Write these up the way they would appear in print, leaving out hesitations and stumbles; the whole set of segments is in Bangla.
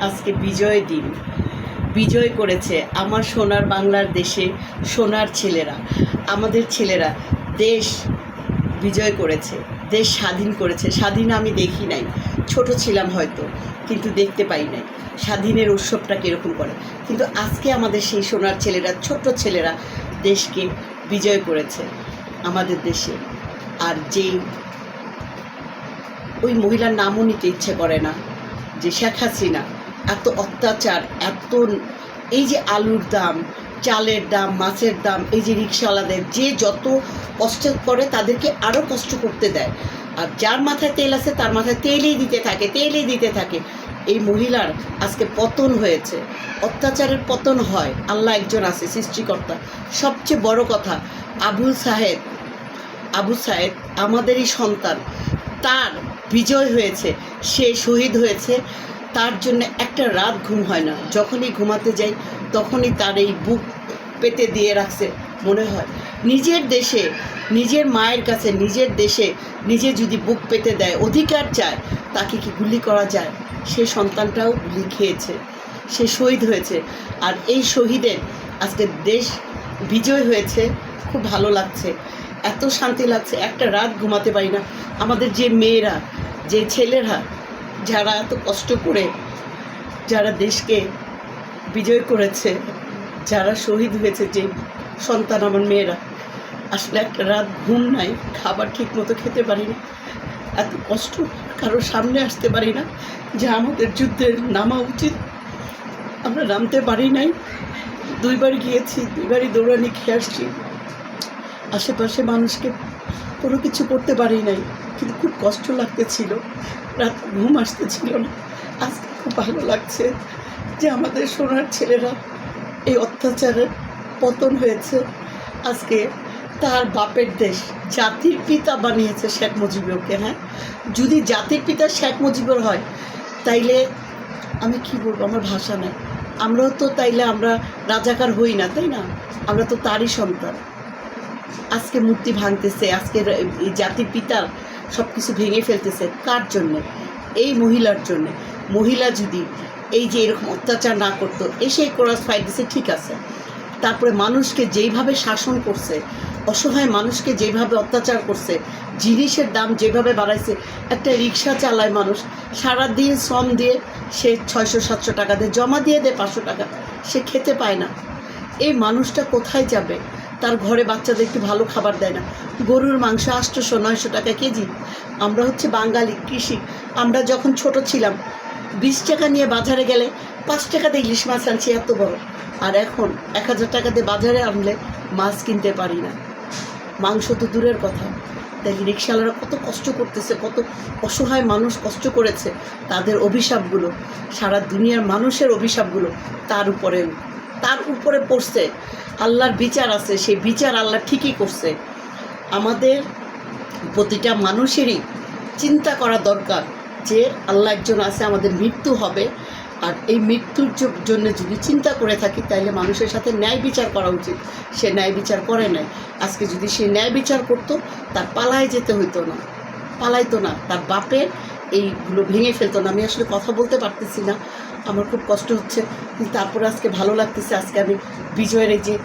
আজকে বিজয় দিন। বিজয় করেছে আমার সোনার বাংলার দেশে সোনার ছেলেরা, আমাদের ছেলেরা দেশ বিজয় করেছে, দেশ স্বাধীন করেছে। স্বাধীন আমি দেখি নাই, ছোট ছিলাম হয়তো, কিন্তু দেখতে পাই নাই স্বাধীনের উৎসবটা কীরকম করে। কিন্তু আজকে আমাদের সেই সোনার ছেলেরা, ছোট্ট ছেলেরা দেশকে বিজয় করেছে আমাদের দেশে। আর যেই ওই মহিলার নামও নিতে ইচ্ছে করে না, যে শেখ হাসিনা এত অত্যাচার, এত এই যে আলুর দাম, চালের দাম, মাছের দাম, এই যে রিক্সাওয়ালাদের যে যত কষ্ট করে তাদেরকে আরও কষ্ট করতে দেয়। আর যার মাথায় তেল আছে তার মাথায় তেলই দিতে থাকে। এই মহিলার আজকে পতন হয়েছে, অত্যাচারের পতন হয়। আল্লাহ একজন আছে, সৃষ্টিকর্তা। সবচেয়ে বড় কথা, আবু সাহেদ আমাদেরই সন্তান, তার বিজয় হয়েছে, সে শহীদ হয়েছে। তার জন্য একটা রাত ঘুম হয় না। যখনই ঘুমাতে যাই তখনই তার এই বুক পেতে দিয়ে রাখছে। মনে হয় নিজের দেশে, নিজের মায়ের কাছে, নিজের দেশে নিজে যদি বুক পেতে দেয়, অধিকার চায়, তাকে কি গুলি করা যায়? সে সন্তানটাও গুলি খেয়েছে, সে শহীদ হয়েছে। আর এই শহীদের আজকে দেশ বিজয় হয়েছে, খুব ভালো লাগছে, এত শান্তি লাগছে। একটা রাত ঘুমাতে পারি না। আমাদের যে মেয়েরা, যে ছেলেরা, যারা এত কষ্ট করে যারা দেশকে বিজয় করেছে, যারা শহীদ হয়েছে, যে সন্তান আমার মেয়েরা, আসলে একটা রাত ঘুম নাই, খাবার ঠিক মতো খেতে পারি না, এত কষ্ট কারোর সামনে আসতে পারি না যে আমাদের যুদ্ধে নামা উচিত, আমরা নামতে পারি নাই। দুইবার গিয়েছি, দুইবারই দৌড়ানি খেয়ে আসছি। আশেপাশে মানুষকে কোনো কিছু করতে পারি নাই, কিন্তু খুব কষ্ট লাগতেছিল, রাত ঘুম আসতেছিল না। আজকে খুব ভালো লাগছে যে আমাদের সোনার ছেলেরা এই অত্যাচারের পতন হয়েছে। আজকে তার বাপের দেশ, জাতির পিতা বানিয়েছে শেখ মুজিবুরকে। হ্যাঁ, যদি জাতির পিতা শেখ মুজিবুর হয় তাইলে আমি কি বলবো, আমার ভাষা নেই। আমরাও তো তাইলে আমরা রাজাকার হই না, তাই না? আমরা তো তারই সন্তান। আজকে মূর্তি ভাঙতেছে, আজকে এই জাতির পিতার সব কিছু ভেঙে ফেলতেছে। কার জন্যে? এই মহিলার জন্যে। মহিলা যদি এই যে এরকম অত্যাচার না করতো, এসেই ক্রস ফাইট দিছে, ঠিক আছে। তারপরে মানুষকে যেইভাবে শাসন করছে, অসহায় মানুষকে যেভাবে অত্যাচার করছে, জিনিসের দাম যেভাবে বাড়াইছে। একটা রিক্সা চালায় মানুষ, সারাদিন শ্রম দিয়ে সে 600-700 টাকা দিয়ে জমা দিয়ে দেয় 500 টাকা, সে খেতে পায় না। এই মানুষটা কোথায় যাবে? তার ঘরে বাচ্চাদেরকে ভালো খাবার দেয় না। গরুর মাংস 800-900 টাকা কেজি। আমরা হচ্ছে বাঙালি, কৃষি। আমরা যখন ছোট ছিলাম 20 টাকা নিয়ে বাজারে গেলে 5 টাকাতে ইলিশ মাছ আনছি এত বড়। আর এখন 1000 টাকা দিয়ে বাজারে আনলে মাছ কিনতে পারি না, মাংস তো দূরের কথা। তাই রিক্সাওয়ালারা কত কষ্ট করতেছে, কত অসহায় মানুষ কষ্ট করেছে। তাদের অভিশাপগুলো, সারা দুনিয়ার মানুষের অভিশাপগুলো তার উপরে পড়ছে। আল্লাহর বিচার আছে, সেই বিচার আল্লাহ ঠিকই করছে। আমাদের প্রতিটা মানুষেরই চিন্তা করা দরকার যে আল্লাহ একজন আছে, আমাদের মৃত্যু হবে। আর এই মৃত্যুর জন্য যদি চিন্তা করে থাকি, তাহলে মানুষের সাথে ন্যায় বিচার করা উচিত। সে ন্যায় বিচার করে নাই। আজকে যদি সে ন্যায় বিচার করতো, তার পালায় যেতে হইতো না, পালাইতো না, তার বাপের এইগুলো ভেঙে ফেলতো না। আমি আসলে কথা বলতে পারতেছি না, আমার খুব কষ্ট হচ্ছে, কিন্তু তারপরে আজকে ভালো লাগতেছে। আজকে আমি বিজয়ের এই যে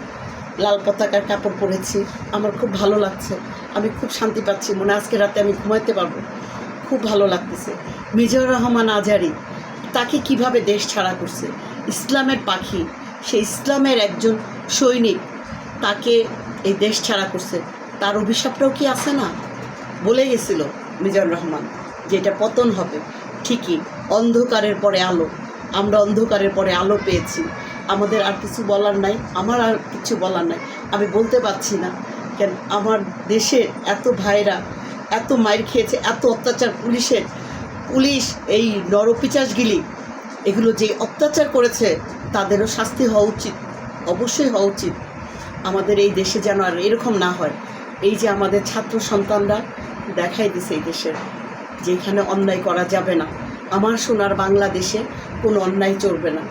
লাল পতাকার কাপড় পরেছি, আমার খুব ভালো লাগছে, আমি খুব শান্তি পাচ্ছি মনে। আজকে রাতে আমি ঘুমাইতে পারবো, খুব ভালো লাগতেছে। মিজানুর রহমান আজহারি, তাকে কিভাবে দেশ ছাড়া করছে, ইসলামের পাখি, সে ইসলামের একজন সৈনিক, তাকে এই দেশ ছাড়া করছে। তার অভিশাপটাও কি আছে না? বলে গেছিল মিজানুর রহমান যে এটা পতন হবে। ঠিকই, অন্ধকারের পরে আলো। আমরা অন্ধকারের পরে আলো পেয়েছি। আমাদের আর কিছু বলার নাই, আমার আর কিছু বলার নাই। আমি বলতে পারছি না কেন, আমার দেশে এত ভাইরা এত মাইর খেয়েছে, এত অত্যাচার। পুলিশ এই নরপিচাসগিলি, এগুলো যে অত্যাচার করেছে, তাদেরও শাস্তি হওয়া উচিত, অবশ্যই হওয়া উচিত। আমাদের এই দেশে যেন আর এরকম না হয়। এই যে আমাদের ছাত্র সন্তানরা দেখাই দিছে এই দেশের, যেখানে অন্যায় করা যাবে না। আমার সোনার বাংলাদেশে কোনো অন্যায় চলবে না।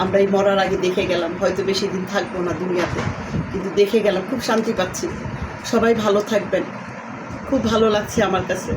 আমরা এই মরার আগে দেখে গেলাম, হয়তো বেশি দিন থাকবো না দুনিয়াতে, কিন্তু দেখে গেলাম, খুব শান্তি পাচ্ছি। সবাই ভালো থাকবেন, খুব ভালো লাগছে আমার কাছে।